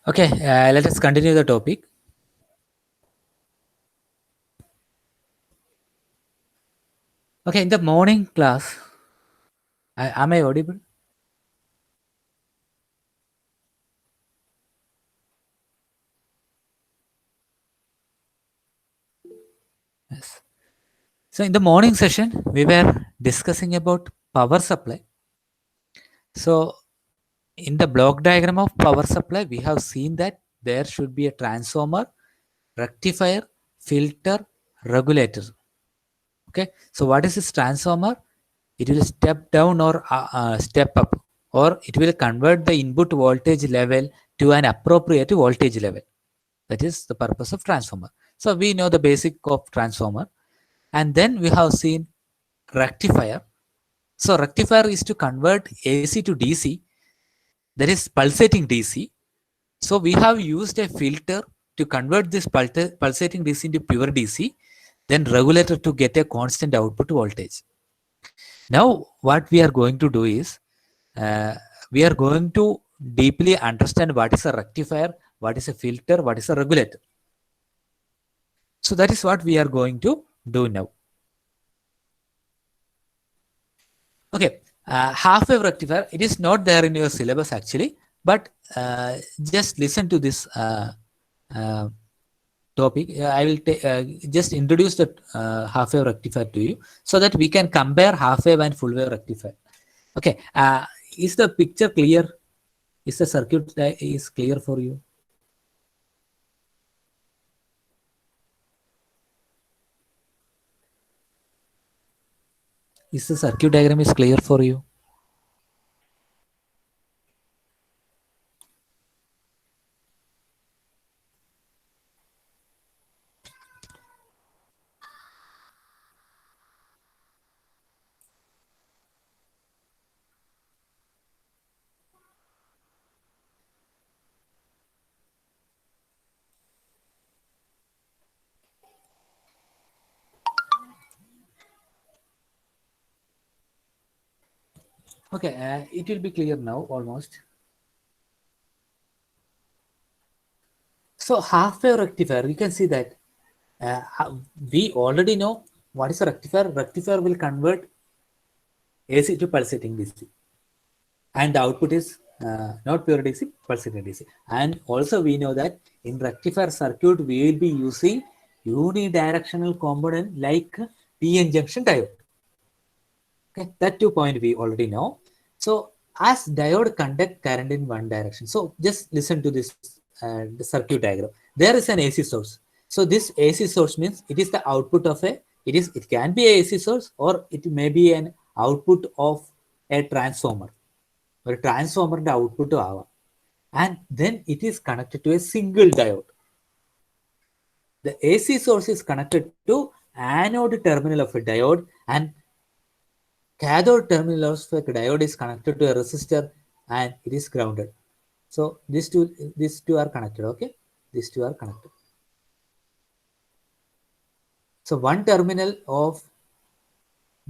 Okay, let us continue the topic. Okay, in the morning class, am I audible? Yes. So in the morning session, we were discussing about power supply. So in the block diagram of power supply, we have seen that there should be a transformer, rectifier, filter, regulator. Okay, so what is this transformer? It will step down or step up, or it will convert the input voltage level to an appropriate voltage level. That is the purpose of transformer. So we know the basic of transformer. And then we have seen rectifier. So rectifier is to convert AC to DC, that is pulsating DC. So we have used a filter to convert this pulsating DC into pure DC, then regulator to get a constant output voltage. Now what we are going to do is, we are going to deeply understand what is a rectifier, what is a filter, what is a regulator. So that is what we are going to do now. Okay, half-wave rectifier, it is not there in your syllabus actually, but just listen to this uh, topic. I will just introduce the half-wave rectifier to you so that we can compare half-wave and full-wave rectifier. Okay, is the picture clear? Is the circuit is clear for you? Is the circuit diagram is clear for you? Okay, it will be clear now almost. So half-wave rectifier, you can see that we already know what is a rectifier. Rectifier will convert AC to pulsating DC, and the output is not pure DC, pulsating DC. And also we know that in rectifier circuit we will be using unidirectional component like PN junction diode. Okay, that 2 point we already know. So as diode conduct current in one direction, so just listen to this the circuit diagram. There is an AC source. So this AC source means it is the output of it can be a AC source, or it may be an output of a transformer. ഒരു ട്രാൻസ്ഫോമറിന്റെ ഔട്ട്പുട്ടും ആവാം. And then it is connected to a single diode. The AC source is connected to anode terminal of a diode, and cathode terminal of a diode is connected to a resistor, and it is grounded. So these two are connected. Okay, these two are connected. So one terminal of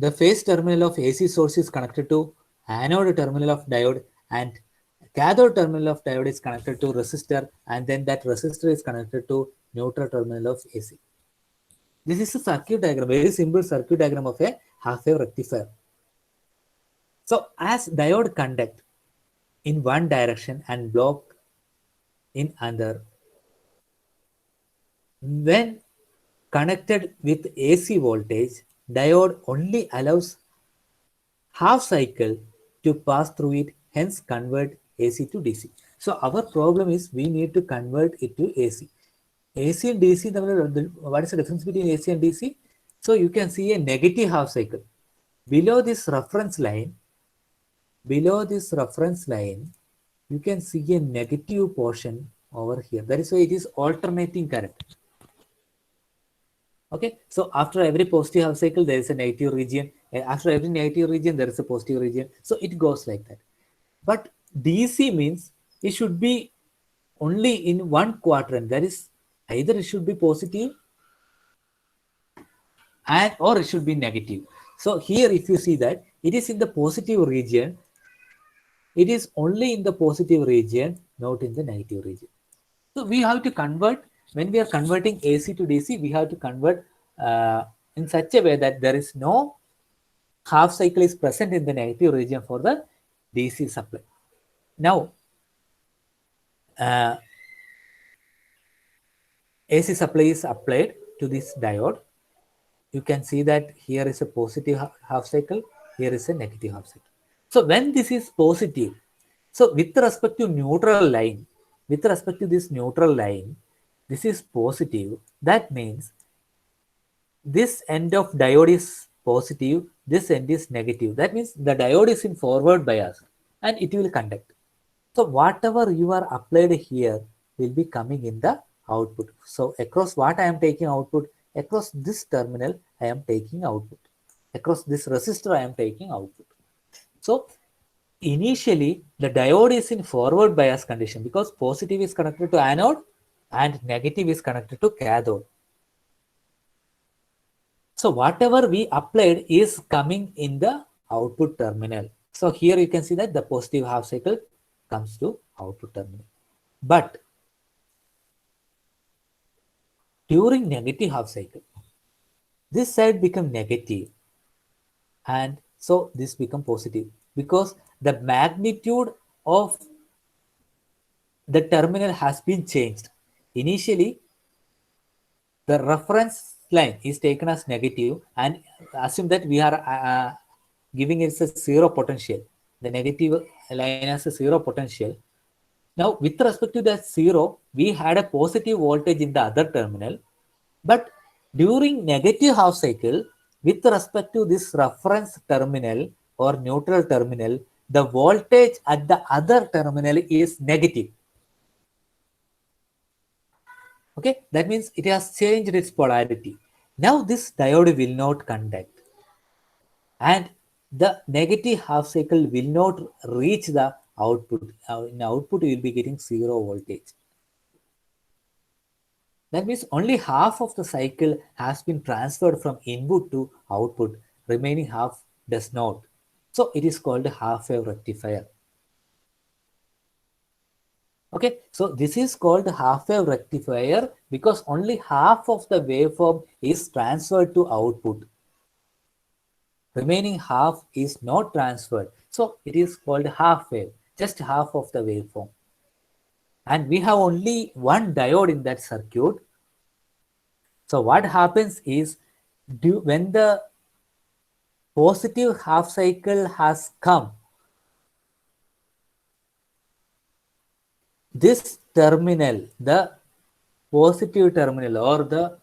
the phase terminal of AC source is connected to anode terminal of diode, and cathode terminal of diode is connected to resistor, and then that resistor is connected to neutral terminal of AC. This is a circuit diagram, very simple circuit diagram of a half-wave rectifier. So as diode conduct in one direction and block in another, when connected with AC voltage, diode only allows half cycle to pass through it, hence convert AC to DC. So our problem is we need to convert it to AC. AC and DC, what is the difference between AC and DC? So you can see a negative half cycle. Below this reference line, you can see a negative portion over here. That is why it is alternating current. Okay, so after every positive half cycle, there is a negative region. After every negative region, there is a positive region. So it goes like that. But DC means it should be only in one quadrant. That is, either it should be positive or it should be negative. So here, if you see that it is in the positive region, it is only in the positive region, not in the negative region. So we have to convert, when we are converting AC to DC, we have to convert in such a way that there is no half cycle is present in the negative region for the DC supply. Now, AC supply is applied to this diode. You can see that here is a positive half cycle, here is a negative half cycle. So when this is positive, so with respect to neutral line, with respect to this neutral line, this is positive. That means this end of diode is positive, this end is negative. That means the diode is in forward bias and it will conduct. So whatever you are applied here will be coming in the output. So across what I am taking output, across this terminal I am taking output. Across this resistor I am taking output. So initially the diode is in forward bias condition because positive is connected to anode and negative is connected to cathode. So whatever we applied is coming in the output terminal. So here you can see that the positive half cycle comes to output terminal. But during negative half cycle, this side become negative and so this become positive because the magnitude of the terminal has been changed. Initially, the reference line is taken as negative and assume that we are giving it a zero potential. The negative line has a zero potential. Now, with respect to that zero, we had a positive voltage in the other terminal. But during negative half cycle, with respect to this reference terminal or neutral terminal, the voltage at the other terminal is negative. Okay, that means it has changed its polarity. Now this diode will not conduct and the negative half cycle will not reach the output. In output, you will be getting zero voltage. That means only half of the cycle has been transferred from input to output. Remaining half does not. So it is called a half-wave rectifier. Okay, so this is called half-wave rectifier because only half of the waveform is transferred to output. Remaining half is not transferred. So it is called half-wave, just half of the waveform. And we have only one diode in that circuit. So what happens is when the positive half cycle has come, this terminal, the positive terminal or the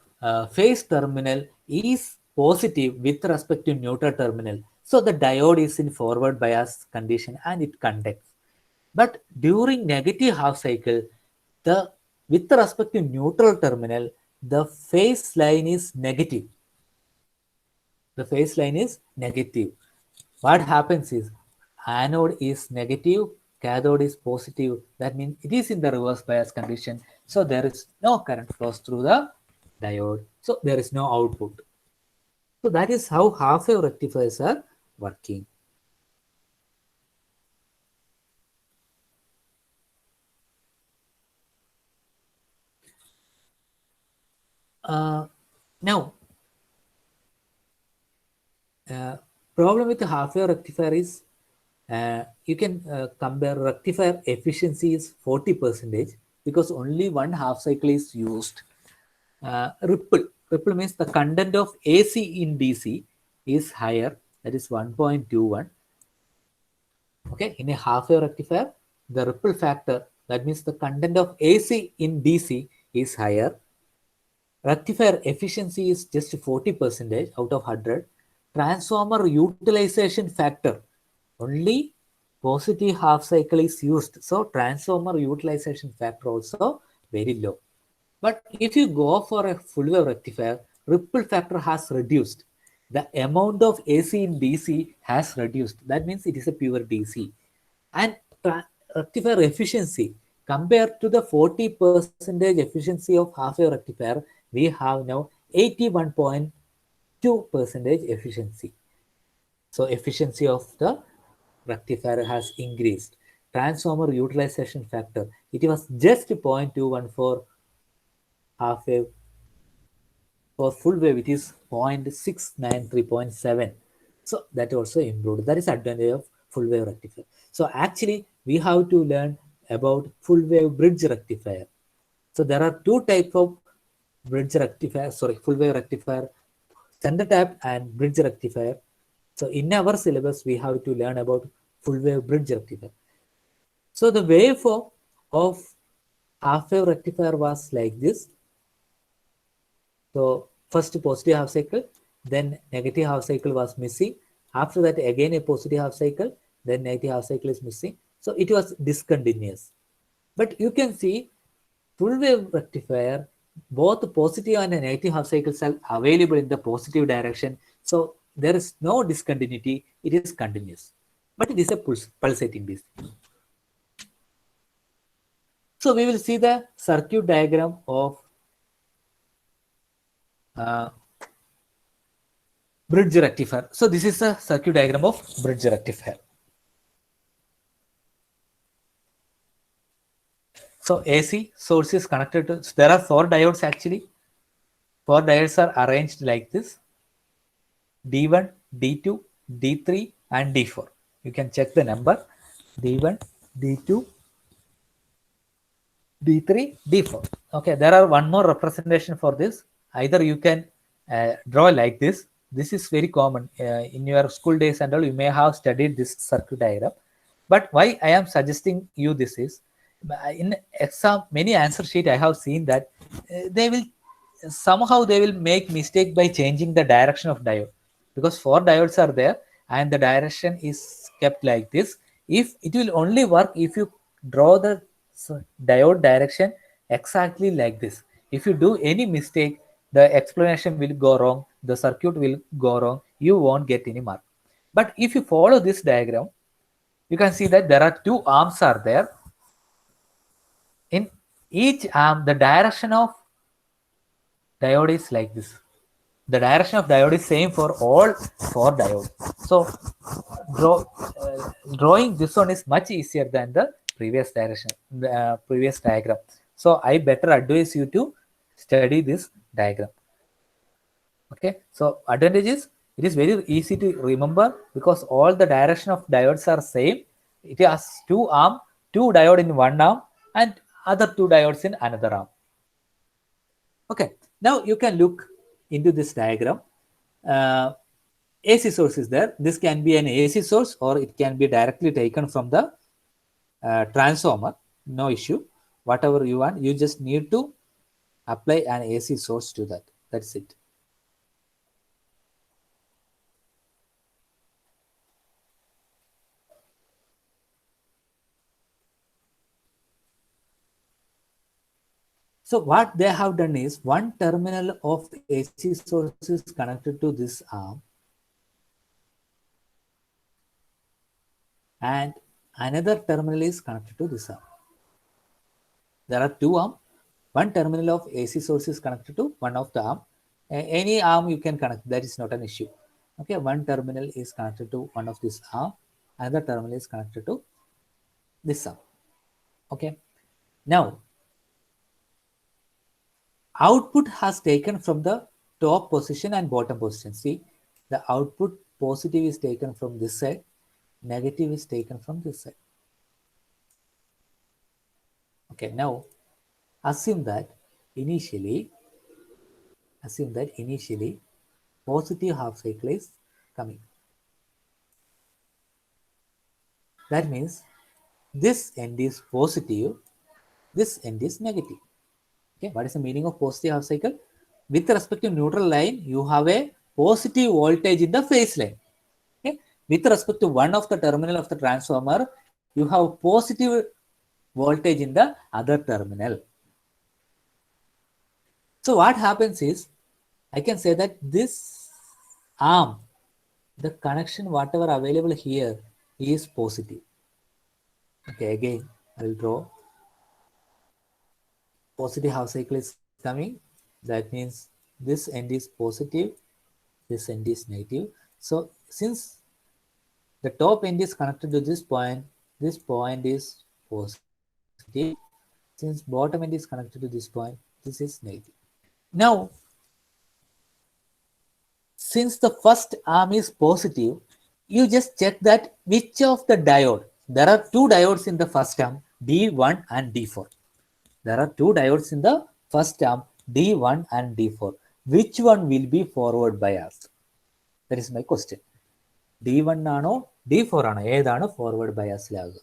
phase terminal is positive with respect to neutral terminal. So the diode is in forward bias condition and it conducts. But during negative half cycle, with respect to neutral terminal, the phase line is negative. The phase line is negative. What happens is anode is negative, cathode is positive. That means it is in the reverse bias condition. So there is no current flows through the diode. So there is no output. So that is how half-wave rectifiers are working. Now, problem with the half-wave rectifier is you can compare rectifier efficiency is 40% because only one half cycle is used. Ripple means the content of AC in DC is higher, that is 1.21. Okay, in a half-wave rectifier, the ripple factor, that means the content of AC in DC is higher. Rectifier efficiency is just 40% out of 100. Transformer utilization factor, only positive half cycle is used. So transformer utilization factor also very low. But if you go for a full wave rectifier, ripple factor has reduced. The amount of AC in DC has reduced. That means it is a pure DC. And rectifier efficiency, compared to the 40% efficiency of half wave rectifier, we have now 81.2% efficiency. So efficiency of the rectifier has increased. Transformer utilization factor, it was just 0.21 for half wave. For full wave, it is 0.693.7. So that also improved. That is advantage of full wave rectifier. So actually, we have to learn about full wave bridge rectifier. So there are two types of bridge rectifier, sorry, full wave rectifier, center tap and bridge rectifier. So in our syllabus, we have to learn about full wave bridge rectifier. So the waveform of half wave rectifier was like this. So first positive half cycle, then negative half cycle was missing. After that, again a positive half cycle, then negative half cycle is missing. So it was discontinuous. But you can see full wave rectifier, both positive and negative half cycles are available in the positive direction. So there is no discontinuity, it is continuous. But it is a pulsating DC. So we will see the circuit diagram of bridge rectifier. So this is a circuit diagram of bridge rectifier. So AC source is connected to, so there are 4 diodes actually. 4 diodes are arranged like this: D1, D2, D3 and D4. You can check the number: D1, D2, D3, D4. Okay, there are one more representation for this. Either you can draw like this. This is very common in your school days and all. You may have studied this circuit diagram. But why I am suggesting you this is, in exam, many answer sheet I have seen that they will somehow they will make mistake by changing the direction of diode, because 4 diodes are there and the direction is kept like this. If it will only work if you draw the diode direction exactly like this. If you do any mistake, the explanation will go wrong, the circuit will go wrong, you won't get any mark. But if you follow this diagram, you can see that there are 2 arms are there. In each arm, the direction of diode is like this. The direction of diode is same for all 4 diodes. So drawing this one is much easier than the previous direction, the previous diagram. So I better advise you to study this diagram. Okay, so advantage is it is very easy to remember because all the direction of diodes are same. It has 2 arm, 2 diode in one arm and other 2 diodes in another arm. Okay, now you can look into this diagram. AC source is there. This can be an AC source or it can be directly taken from the transformer. No issue. Whatever you want, you just need to apply an AC source to that. That's it. So what they have done is one terminal of AC source is connected to this arm and another terminal is connected to this arm. There are 2 arms. One terminal of AC source is connected to one of the arm. Any arm you can connect, that is not an issue. Okay, one terminal is connected to one of this arm, another terminal is connected to this arm. Okay, now output has taken from the top position and bottom position. See, the output positive is taken from this side, negative is taken from this side. Okay, now assume that initially positive half cycle is coming. That means this end is positive, this end is negative. Okay, what is the meaning of positive half cycle? With respect to neutral line, you have a positive voltage in the phase line. Okay, with respect to one of the terminal of the transformer, you have positive voltage in the other terminal. So what happens is, I can say that this arm, the connection whatever available here is positive. Okay, again I will draw positive half cycle is coming. That means this end is positive, this end is negative. So since The top end is connected to this point. This point is positive. Since bottom end is connected to this point, this is negative. Now, since the first arm is positive, you just check that which of the diode. There are two diodes in the first arm, D1 and D4. There are two diodes in the first arm, D1 and D4. Which one will be forward biased? That is my question. D1 ആണോ D4 ആണോ ഏതാണ് forward ബയാസിലാകുക?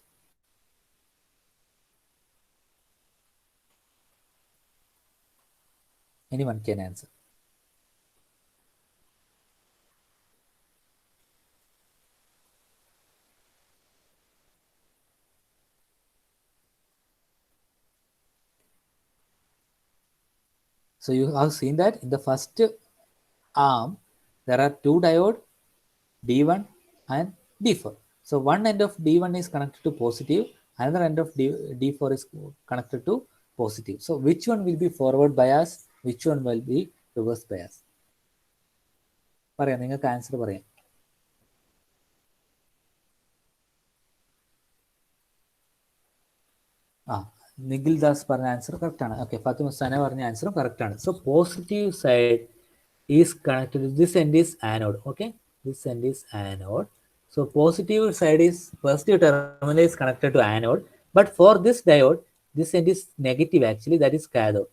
Anyone can answer. So you have seen that in the first arm, there are two diodes, D1 and D4. So one end of D1 is connected to positive, another end of D4 is connected to positive. So which one will be forward bias? Which one will be reverse bias? പറയാം, നിങ്ങൾക്ക് answer പറയാം. Nikhil Das പറഞ്ഞ answer correct ആണ്. Okay, Fathima സന പറഞ്ഞ ആൻസറും correct ആണ്. So positive side is connected, this end is anode. Okay, this end is anode. So positive side is, positive terminal is connected to anode, but for this diode, this end is negative actually, that is cathode.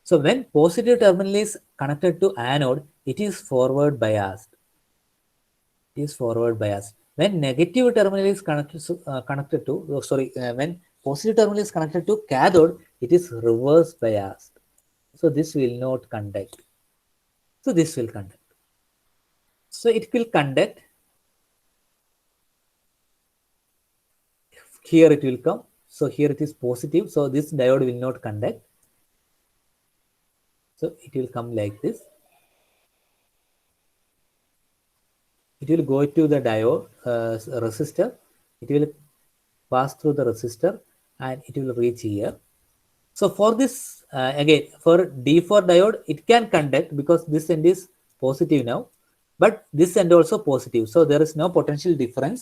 So when positive terminal is connected to anode, it is forward biased. It is forward biased. When negative terminal is connected to, when positive terminal is connected to cathode, it is reverse biased. So this will not conduct. So this will conduct. So it will conduct. Here it will come. So here it is positive. So this diode will not conduct. So it will come like this. It will go to the diode resistor. It will pass through the resistor and it will reach here. So for this, again, for D4 diode, it can conduct because this end is positive now, but this end also positive. So there is no potential difference.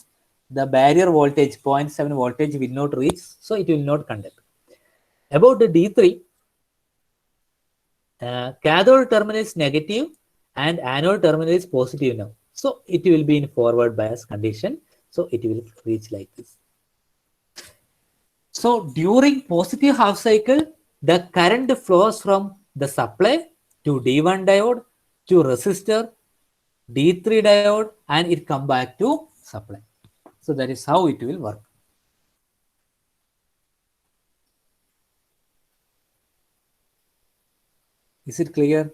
The barrier voltage, 0.7 voltage will not reach, so it will not conduct. About the D3, cathode terminal is negative and anode terminal is positive now. So it will be in forward bias condition. So it will reach like this. So during positive half cycle, the current flows from the supply to D1 diode to resistor, D3 diode, and it come back to supply. So that is how it will work. Is it clear?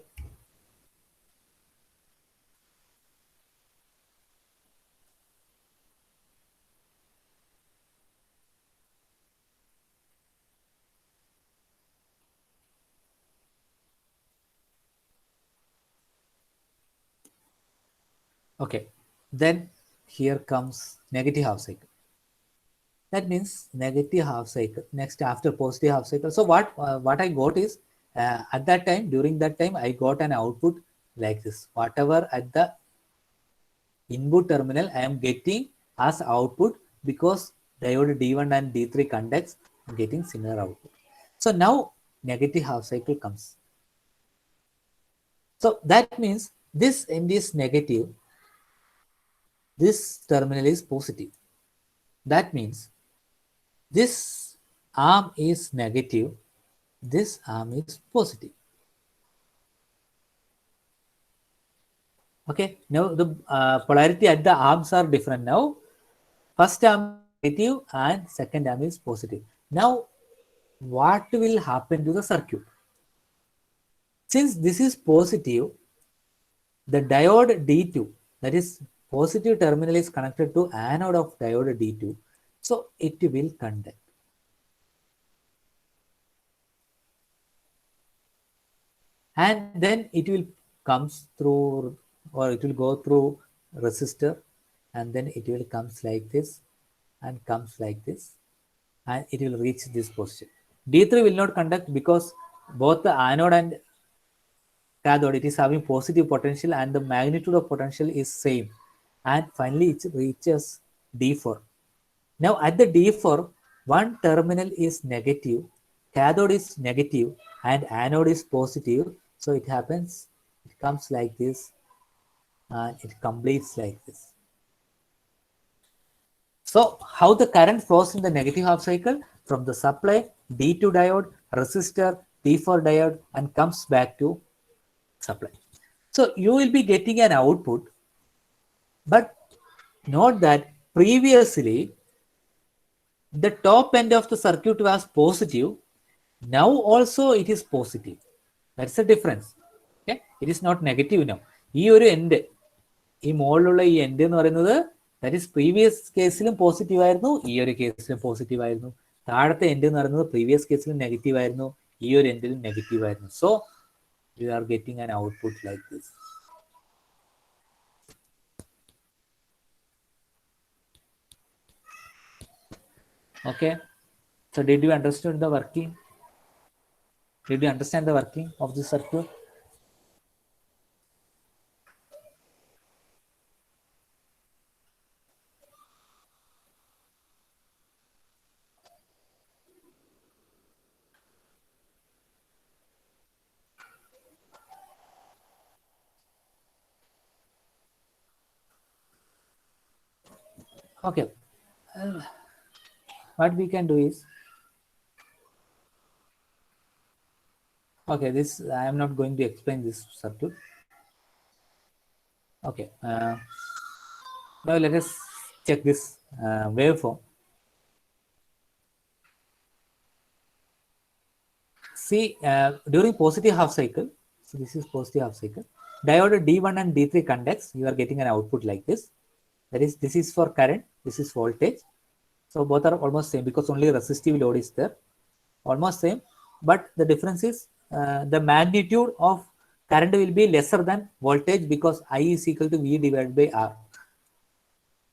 Okay, then here comes negative half cycle. That means negative half cycle. Next, after positive half cycle. So what I got is, at that time, during that time, I got an output like this. Whatever at the input terminal, I am getting as output because diode D1 and D3 conducts, I'm getting similar output. So now negative half cycle comes. So that means this end is negative. This terminal is positive. That means this arm is negative, this arm is positive. Okay, now the polarity at the arms are different now. First arm is negative and second arm is positive. Now, what will happen to the circuit? Since this is positive, the diode D2, that is positive terminal is connected to anode of diode D2. So it will conduct. And then it will comes through, or it will go through resistor, and then it will comes like this and comes like this, and it will reach this position. D3 will not conduct because both the anode and cathode, it is having positive potential and the magnitude of potential is same. and finally it reaches D4. Now at the D4, one terminal is negative, cathode is negative, and anode is positive. So it happens, it comes like this, and it completes like this. So how the current flows in the negative half cycle? From the supply, D2 diode, resistor, D4 diode, and comes back to supply. So you will be getting an output, but note that previously the top end of the circuit was positive. Now also it is positive. That's the difference. Okay? It is not negative now. ഈ ഒരു end, ഈ മുകളിലുള്ള ഈ end എന്ന് പറയുന്നത് that is previous കേസിലും positive ആയിരുന്നു, ഈ ഒരു കേസിലും പോസിറ്റീവ് ആയിരുന്നു. താഴത്തെ എൻഡ് എന്ന് പറയുന്നത് പ്രീവിയസ് കേസിലും നെഗറ്റീവ് ആയിരുന്നു, ഈ ഒരു എൻഡിലും നെഗറ്റീവ് ആയിരുന്നു. So you are getting an output like this. Okay, so did you understand the working? Did you understand the working of the circuit? Okay, what we can do is, okay, this I am not going to explain this circuit. Okay, now let us check this waveform. See, during positive half cycle, so this is positive half cycle, diode D1 and D3 conducts, you are getting an output like this. That is, this is for current, this is voltage. So both are almost same because only resistive load is there, almost same. But the difference is the magnitude of current will be lesser than voltage because I is equal to V divided by R.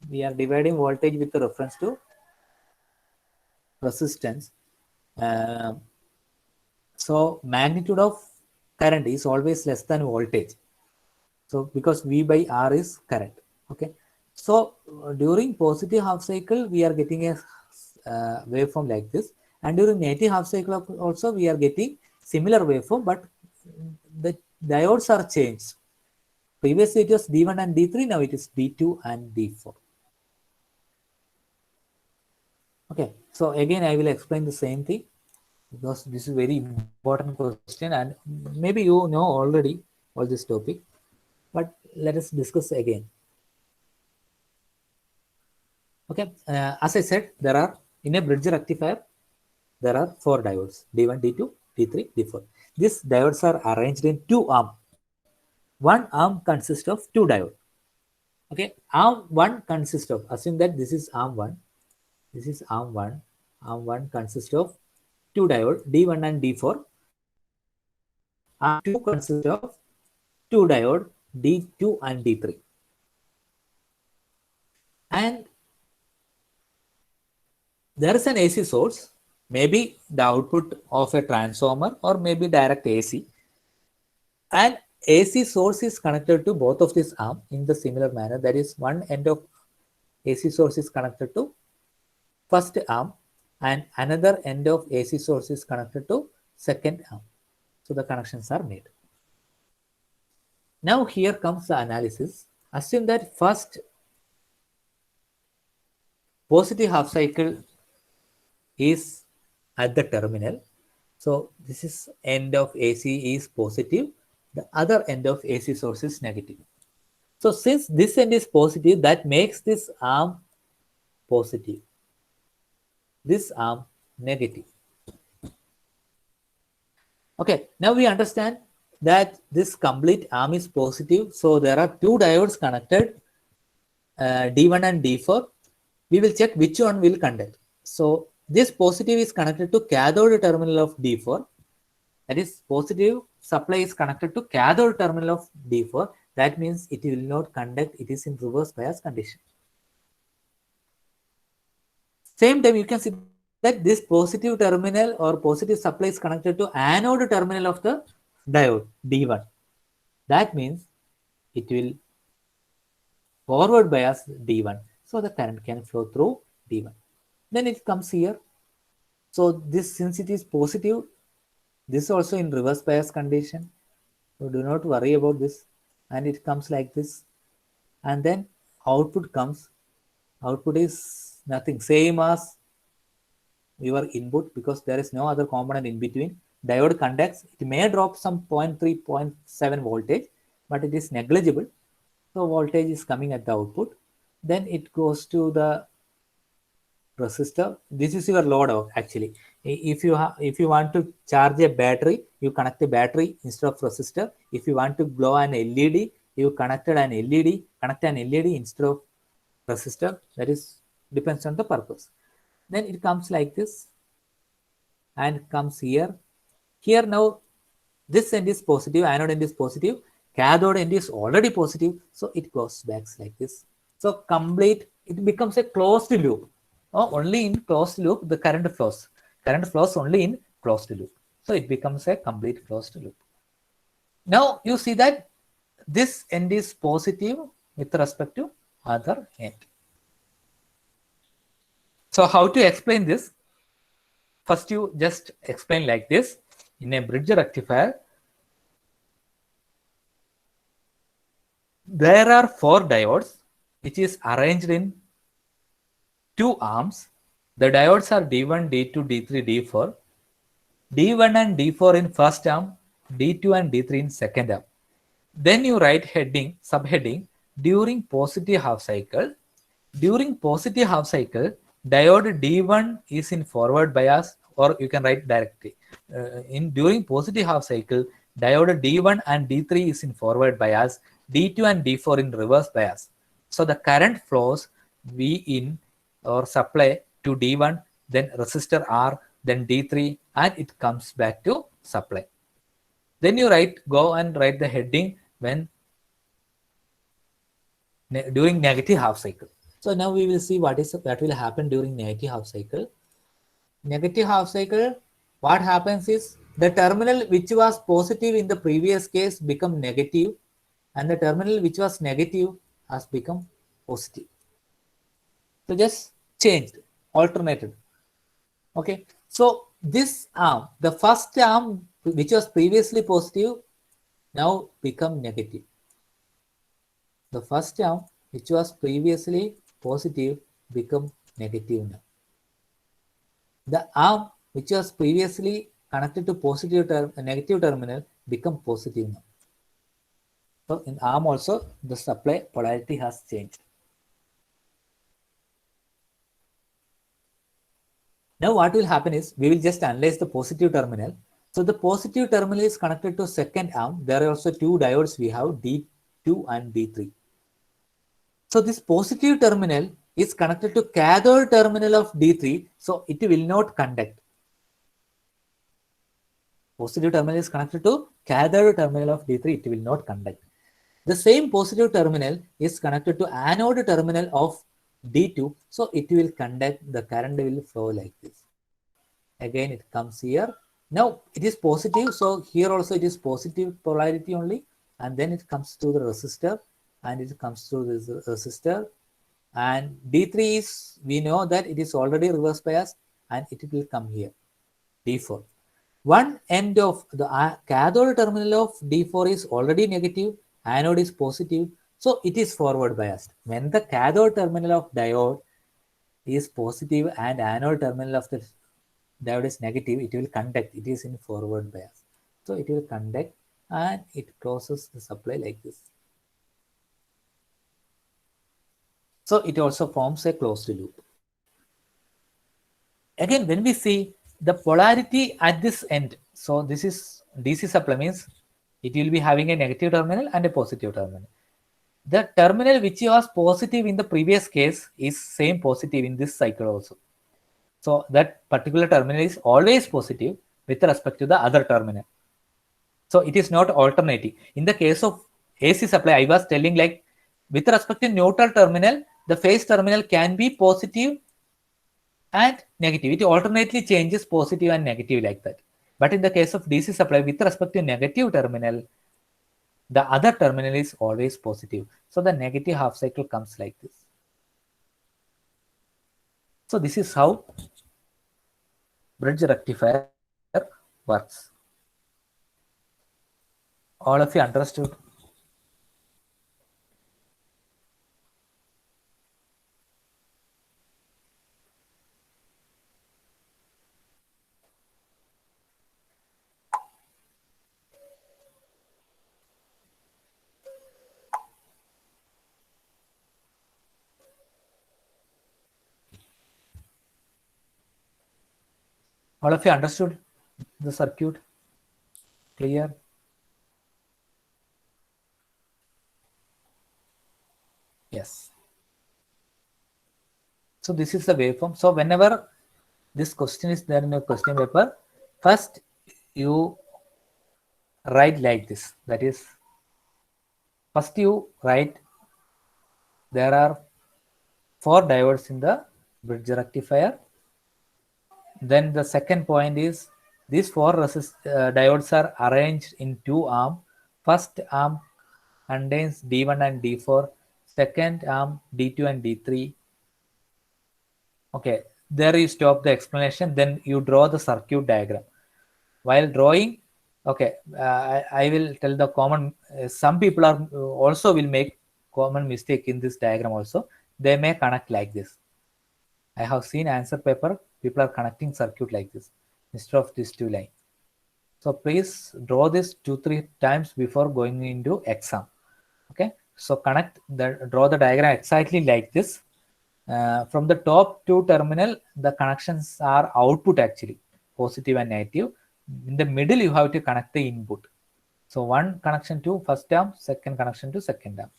We are dividing voltage with the reference to resistance. So magnitude of current is always less than voltage. So because V by R is current. Okay. So during positive half cycle, we are getting a waveform like this. And during negative half cycle also, we are getting similar waveform, but the diodes are changed. Previously it was D1 and D3, now it is D2 and D4. Okay, so again I will explain the same thing because this is very important question and maybe you know already all this topic, but let us discuss again. Okay, as I said, there are in a bridge rectifier, there are 4 diodes, D1, D2, D3, D4. These diodes are arranged in 2 arms. One arm consists of 2 diodes. Okay, arm 1 consists of, assume that this is arm 1, this is arm 1. Arm 1 consists of 2 diodes, D1 and D4. Arm 2 consists of 2 diodes, D2 and D3. And there is an AC source, maybe the output of a transformer or maybe direct AC. And AC source is connected to both of these arms in the similar manner. That is, one end of AC source is connected to first arm and another end of AC source is connected to second arm. So the connections are made. Now here comes the analysis. Assume that first positive half cycle is at the terminal. So this is end of AC is positive, the other end of AC source is negative. So since this end is positive, that makes this arm positive, this arm negative. Okay, now we understand that this complete arm is positive. So there are 2 diodes connected, D1 and D4. We will check which one will conduct. So this positive is connected to cathode terminal of D4. That is, positive supply is connected to cathode terminal of D4. That means it will not conduct, it is in reverse bias condition. Same time, you can see that this positive terminal or positive supply is connected to anode terminal of the diode D1. That means it will forward bias D1. So the current can flow through D1. Then it comes here. So this, since it is positive, this also in reverse bias condition. So do not worry about this. And it comes like this. And then output comes. Output is nothing, same as your input, because there is no other component in between. Diode conducts. It may drop some 0.3, 0.7 voltage, but it is negligible. So voltage is coming at the output. Then it goes to the resistor. This is your load actually. If you want to charge a battery, you connect a battery instead of resistor. If you want to glow an LED, you connect an LED instead of resistor. That is depends on the purpose. Then it comes like this and comes here. Here now this end is positive, anode end is positive, cathode end is already positive, so it goes back like this. So complete, it becomes a closed loop. Only in closed loop the current flows. Current flows only in closed loop. So it becomes a complete closed loop. Now you see that this end is positive with respect to other end. So how to explain this? First you just explain like this. In a bridge rectifier, there are 4 diodes which is arranged in 2 arms. The diodes are D1, D2, D3, D4. D1 and D4 in first arm, D2 and D3 in second arm. Then you write heading, subheading, during positive half cycle. During positive half cycle, diode D1 is in forward bias, or you can write directly. During positive half cycle, diode D1 and D3 is in forward bias, D2 and D4 in reverse bias. So the current flows V in or supply to D1, then resistor R, then D3, and it comes back to supply. Then you go and write the heading when during negative half cycle. So now we will see what will happen during negative half cycle. Negative half cycle, what happens is the terminal which was positive in the previous case become negative, and the terminal which was negative has become positive. So just changed, alternated. Okay. So this arm, the first arm which was previously positive, now become negative. The first arm which was previously positive become negative now. The arm which was previously connected to negative terminal become positive now. So in arm also the supply polarity has changed. Now what will happen is we will just analyze the positive terminal. So the positive terminal is connected to second arm. There are also 2 diodes we have, D2 and D3. So this positive terminal is connected to cathode terminal of D3, so it will not conduct. Positive terminal is connected to cathode terminal of D3, it will not conduct. The same positive terminal is connected to anode terminal of D2, so it will conduct, the current will flow like this. Again it comes here. Now it is positive, so here also it is positive polarity only, and then it comes to the resistor, and it comes to this resistor, and D3 is, we know that it is already reverse bias, and it will come here, D4. One end of the cathode terminal of D4 is already negative, anode is positive, so it is forward biased. When the cathode terminal of diode is positive and anode terminal of the diode is negative, it will conduct, it is in forward bias. So it will conduct and it closes the supply like this. So it also forms a closed loop. Again, when we see the polarity at this end, so this is DC supply, means it will be having a negative terminal and a positive terminal. The terminal which was positive in the previous case is same positive in this cycle also. So that particular terminal is always positive with respect to the other terminal. So it is not alternating. In the case of AC supply, I was telling like with respect to neutral terminal, the phase terminal can be positive and negative. It alternately changes positive and negative like that. But in the case of DC supply, with respect to negative terminal, The other terminal is always positive. So the negative half cycle comes like this. So this is how bridge rectifier works. All of you understood? All of you understood the circuit? Clear? Yes. So this is the waveform. So whenever this question is there in your question paper, first you write like this. That is, first you write there are 4 diodes in the bridge rectifier. Then the second point is these 4 diodes are arranged in 2 arms. First arm contains D1 and D4. Second arm D2 and D3. Okay, there you stop the explanation. Then you draw the circuit diagram. While drawing, okay, I will tell the common. Some people are also will make common mistake in this diagram also. They may connect like this. I have seen answer paper. People are connecting circuit like this instead of these 2 lines. So please draw this 2-3 times before going into exam. Okay. So draw the diagram exactly like this. From the top 2 terminal, the connections are output actually, positive and negative. In the middle, you have to connect the input. So one connection to first arm, second connection to second arm.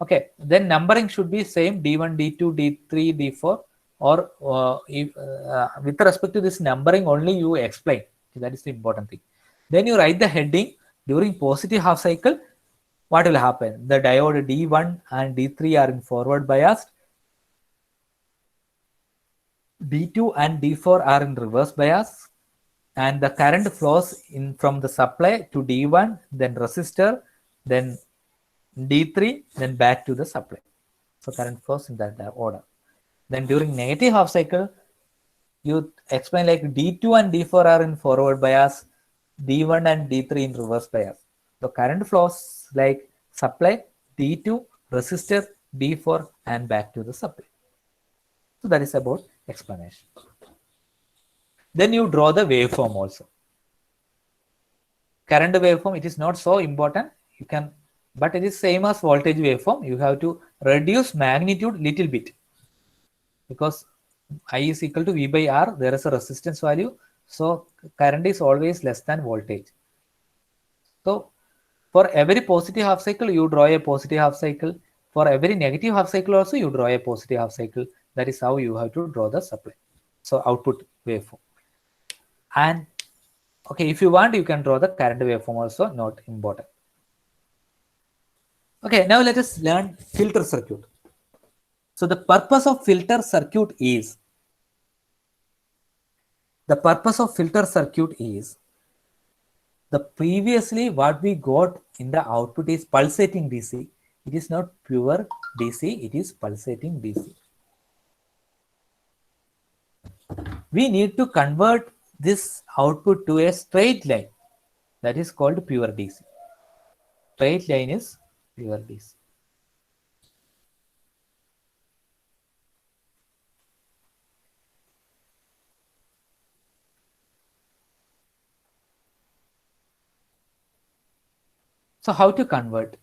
Okay, then numbering should be same D1, D2, D3, D4, or with respect to this numbering only you explain. That is the important thing. Then you write the heading during positive half cycle. What will happen? The diode D1 and D3 are in forward bias. D2 and D4 are in reverse bias. And the current flows in from the supply to D1, then resistor, then D3, then back to the supply. So current flows in that order. Then during negative half cycle, you explain like D2 and D4 are in forward bias, D1 and D3 in reverse bias. So current flows like supply, D2, resistor, D4, and back to the supply. So that is about explanation. Then you draw the waveform also. Current waveform, it is not so important. You can, but it is same as voltage waveform. You have to reduce magnitude little bit because I is equal to V by R. There is a resistance value. So current is always less than voltage. So for every positive half cycle, you draw a positive half cycle. For every negative half cycle also, you draw a positive half cycle. That is how you have to draw the supply. So output waveform. And okay, if you want, you can draw the current waveform also, not important. Okay, now let us learn filter circuit. So the purpose of filter circuit is, the previously what we got in the output is pulsating DC. It is not pure DC, it is pulsating DC. We need to convert this output to a straight line. That is called pure DC. Straight line is pure DC. So how to convert?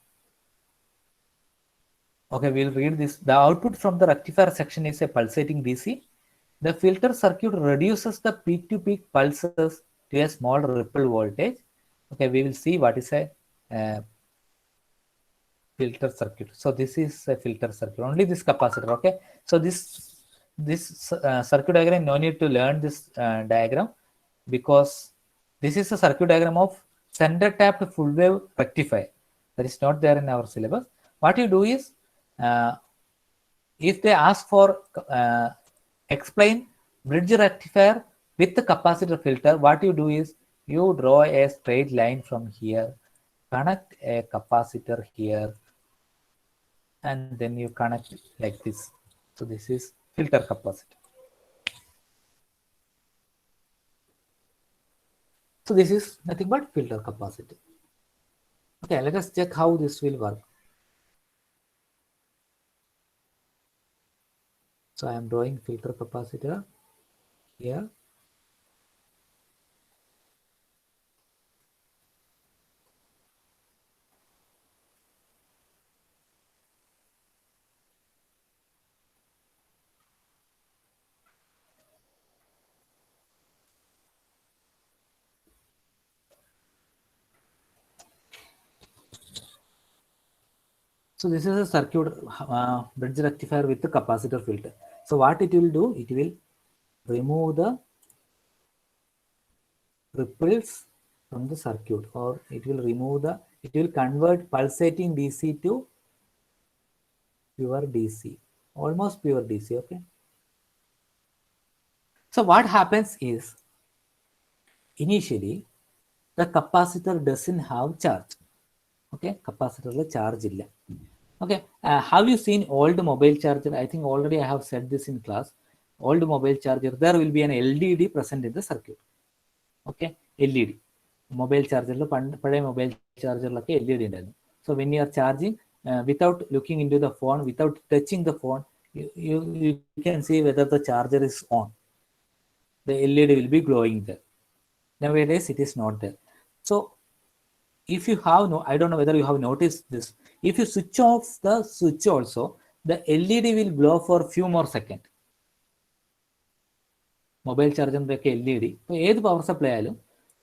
Okay, we'll read this. The output from the rectifier section is a pulsating DC. The filter circuit reduces the peak-to-peak pulses to a small ripple voltage. Okay, we will see what is a filter circuit. So this is a filter circuit. Only this capacitor. Okay. So this circuit diagram, no need to learn this diagram because this is a circuit diagram of center tapped full wave rectifier. That is not there in our syllabus. What you do is, if they ask for explain bridge rectifier with the capacitor filter, what you do is you draw a straight line from here connect a capacitor here, and then you connect like this. So this is filter capacitor. So this is nothing but filter capacitor. Okay, let us check how this will work. So I am drawing filter capacitor here. So this is a circuit bridge rectifier with the capacitor filter. So what it will do, it will remove the ripples from the circuit, or it will convert pulsating DC to pure DC, almost pure DC. Okay. So what happens is, initially the capacitor doesn't have charge. Okay, capacitor charge illa. Okay, have you seen old mobile charger? I think already I have said this in class. Old mobile charger, there will be an LED present in the circuit. Okay, LED. Mobile charger, mobile charger LED ഉണ്ടായിരുന്നു. So when you are charging, without looking into the phone, without touching the phone, you can see whether the charger is on. The LED will be glowing there. Nowadays, it is not there. So if you have I don't know whether you have noticed this. If you switch off the switch also, the LED will glow for few more seconds. Mobile charger LED. So ഏത് power supply ആയാലും,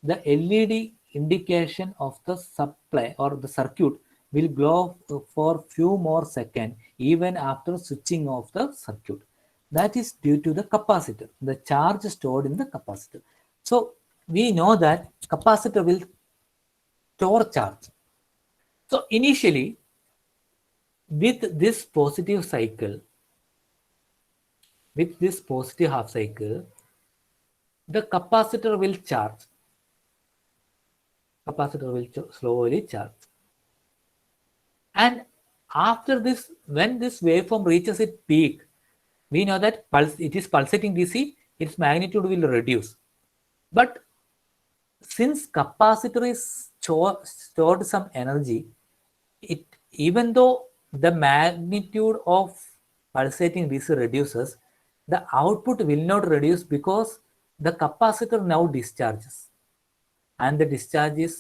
the LED indication of the supply or the circuit will glow for few more seconds even after switching off the circuit. That is due to the capacitor, the charge stored in the capacitor. So we know that capacitor will store charge. So initially, with this positive cycle, with this positive half cycle, the capacitor will charge. Capacitor will slowly charge. And after this, when this waveform reaches its peak, we know that it is pulsating DC, its magnitude will reduce. But since capacitor is stored some energy, even though the magnitude of pulsating DC reduces, the output will not reduce because the capacitor now discharges, and the discharge is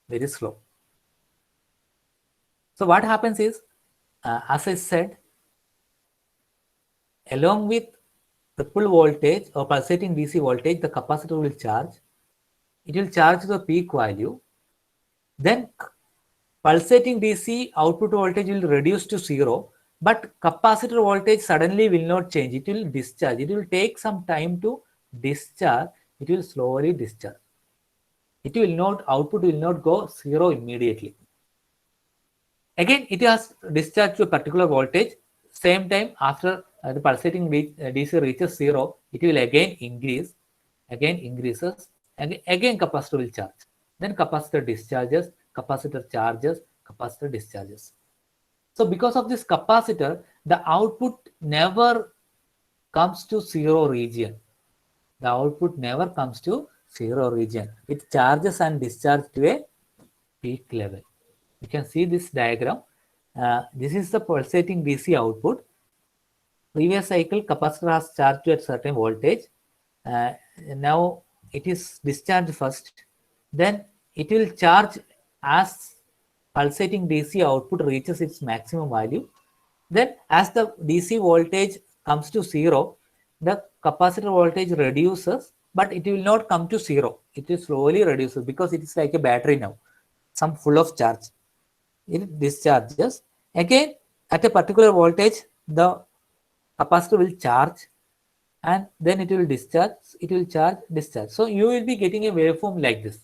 very slow. So what happens is, as I said, along with ripple voltage or pulsating DC voltage, the capacitor will charge. It will charge to the peak value. Then pulsating DC output voltage will reduce to 0, but capacitor voltage suddenly will not change. It will discharge. It will take some time to discharge. It will slowly discharge. It will not, output will not go 0 immediately. Again, it has discharged to a particular voltage. Same time, after the pulsating DC reaches 0, it will again increase, again increases, and again capacitor will charge. Then capacitor discharges, capacitor charges, capacitor discharges. So because of this capacitor, the output never comes to 0 region. The output never comes to 0 region. It charges and discharges to a peak level. You can see this diagram. This is the pulsating DC output. Previous cycle, capacitor has charged to a certain voltage. Now it is discharged first. Then it will charge as pulsating DC output reaches its maximum value. Then as the DC voltage comes to 0, the capacitor voltage reduces, but it will not come to 0. It will slowly reduces because it is like a battery now, some full of charge. It discharges. Again, at a particular voltage, the capacitor will charge, and then it will discharge, it will charge, discharge. So you will be getting a waveform like this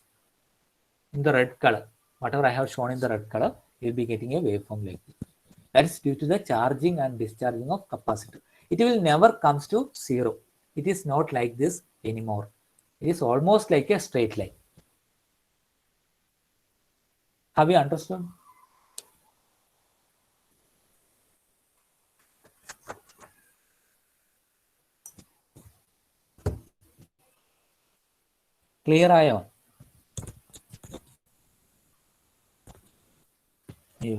in the red color. Whatever I have shown in the red color, you will be getting a waveform like this. That is due to the charging and discharging of capacitor. It will never comes to 0. It is not like this anymore. It is almost like a straight line. Have you understood? Clear ആയോ?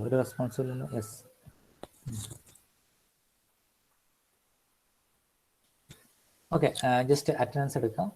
ഒരു responsible ഇല്ലല്ലോ. Yes. Okay, just attendance എടുക്കാം.